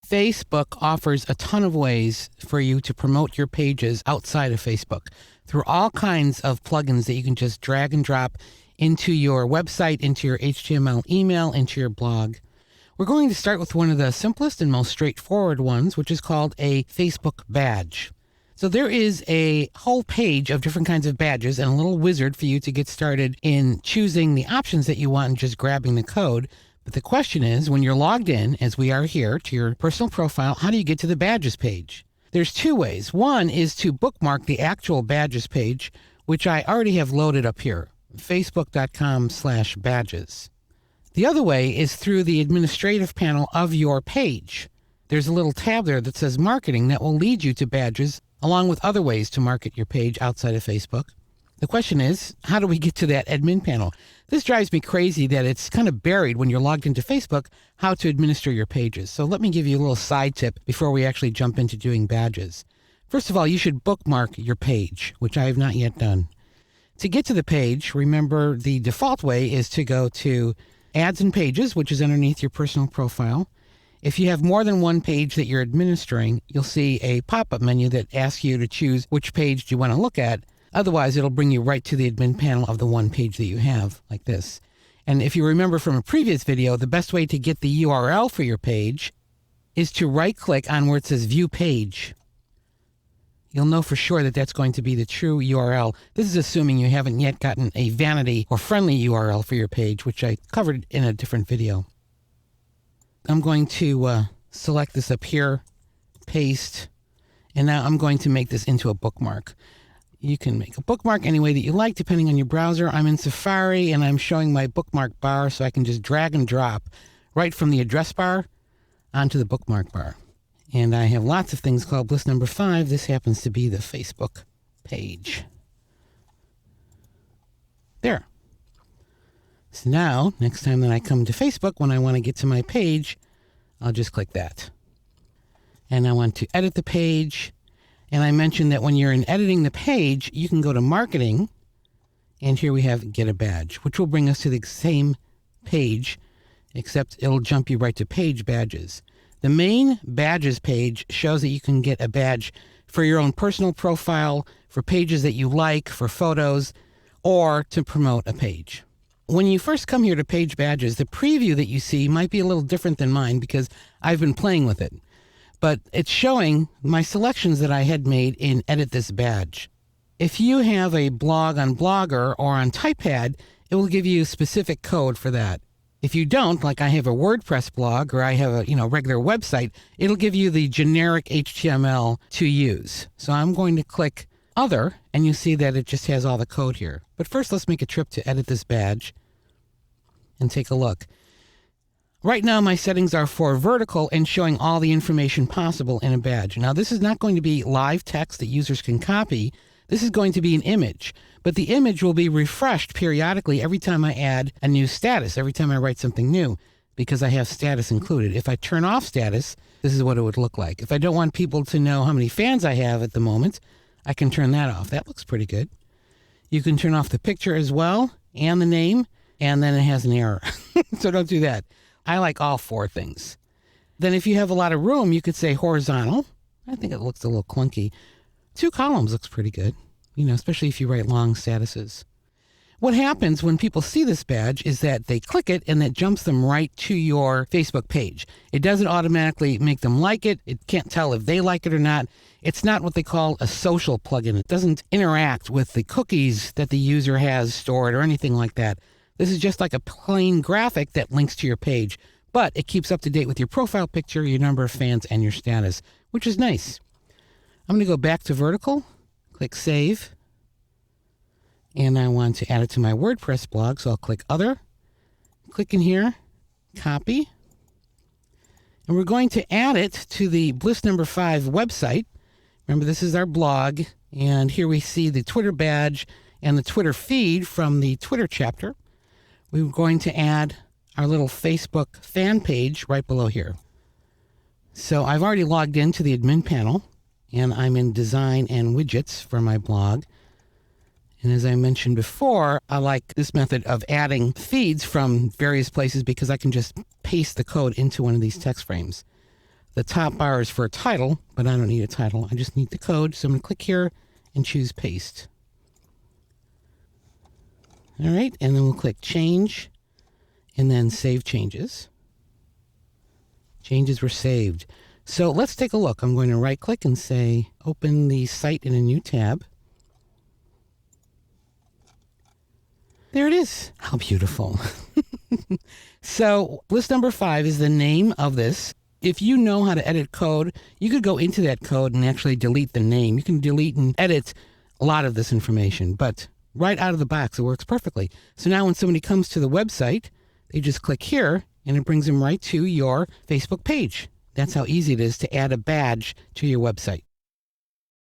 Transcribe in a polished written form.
Facebook offers a ton of ways for you to promote your pages outside of Facebook through all kinds of plugins that you can just drag and drop into your website, into your HTML email, into your blog. We're going to start with one of the simplest and most straightforward ones, which is called a Facebook badge. So there is a whole page of different kinds of badges and a little wizard for you to get started in choosing the options that you want and just grabbing the code. But the question is, when you're logged in, as we are here, to your personal profile, how do you get to the badges page? There's two ways. One is to bookmark the actual badges page, which I already have loaded up here, facebook.com/badges. The other way is through the administrative panel of your page. There's a little tab there that says marketing that will lead you to badges, along with other ways to market your page outside of Facebook. The question is, how do we get to that admin panel? This drives me crazy that it's kind of buried when you're logged into Facebook, how to administer your pages. So let me give you a little side tip before we actually jump into doing badges. First of all, you should bookmark your page, which I have not yet done. To get to the page, remember the default way is to go to Ads and Pages, which is underneath your personal profile. If you have more than one page that you're administering, you'll see a pop-up menu that asks you to choose which page you want to look at. Otherwise, it'll bring you right to the admin panel of the one page that you have, like this. And if you remember from a previous video, the best way to get the URL for your page is to right-click on where it says View Page. You'll know for sure that that's going to be the true URL. This is assuming you haven't yet gotten a vanity or friendly URL for your page, which I covered in a different video. I'm going to select this up here, paste, and now I'm going to make this into a bookmark. You can make a bookmark any way that you like, depending on your browser. I'm in Safari, and I'm showing my bookmark bar, so I can just drag and drop right from the address bar onto the bookmark bar. And I have lots of things called list number 5. This happens to be the Facebook page. There. So now, next time that I come to Facebook, when I want to get to my page, I'll just click that. And I want to edit the page. And I mentioned that when you're in editing the page, you can go to Marketing. And here we have Get a Badge, which will bring us to the same page, except it'll jump you right to Page Badges. The main Badges page shows that you can get a badge for your own personal profile, for pages that you like, for photos, or to promote a page. When you first come here to Page Badges, the preview that you see might be a little different than mine because I've been playing with it. But it's showing my selections that I had made in Edit This Badge. If you have a blog on Blogger or on Typepad, it will give you specific code for that. If you don't, like I have a WordPress blog or I have a regular website, it'll give you the generic HTML to use. So I'm going to click Other, and you see that it just has all the code here. But first, let's make a trip to Edit This Badge and take a look. Right now, my settings are for vertical and showing all the information possible in a badge. Now, this is not going to be live text that users can copy. This is going to be an image, but the image will be refreshed periodically every time I add a new status, every time I write something new, because I have status included. If I turn off status, this is what it would look like. If I don't want people to know how many fans I have at the moment, I can turn that off. That looks pretty good. You can turn off the picture as well, and the name, and then it has an error. So don't do that. I like all 4 things. Then if you have a lot of room, you could say horizontal. I think it looks a little clunky. 2 columns looks pretty good, especially if you write long statuses. What happens when people see this badge is that they click it and that jumps them right to your Facebook page. It doesn't automatically make them like it. It can't tell if they like it or not. It's not what they call a social plugin. It doesn't interact with the cookies that the user has stored or anything like that. This is just like a plain graphic that links to your page, but it keeps up to date with your profile picture, your number of fans, and your status, which is nice. I'm going to go back to vertical, click Save, and I want to add it to my WordPress blog, so I'll click Other, click in here, Copy, and we're going to add it to the Bliss number 5 website. Remember, this is our blog, and here we see the Twitter badge and the Twitter feed from the Twitter chapter. We're going to add our little Facebook fan page right below here. So I've already logged into the admin panel, and I'm in Design and Widgets for my blog. And as I mentioned before, I like this method of adding feeds from various places because I can just paste the code into one of these text frames. The top bar is for a title, but I don't need a title. I just need the code. So I'm going to click here and choose paste. All right, and then we'll click change and then save changes. Changes were saved. So let's take a look. I'm going to right click and say open the site in a new tab. There it is. How beautiful. So list number 5 is the name of this. If you know how to edit code, you could go into that code and actually delete the name. You can delete and edit a lot of this information, but right out of the box, it works perfectly. So now when somebody comes to the website, they just click here and it brings them right to your Facebook page. That's how easy it is to add a badge to your website.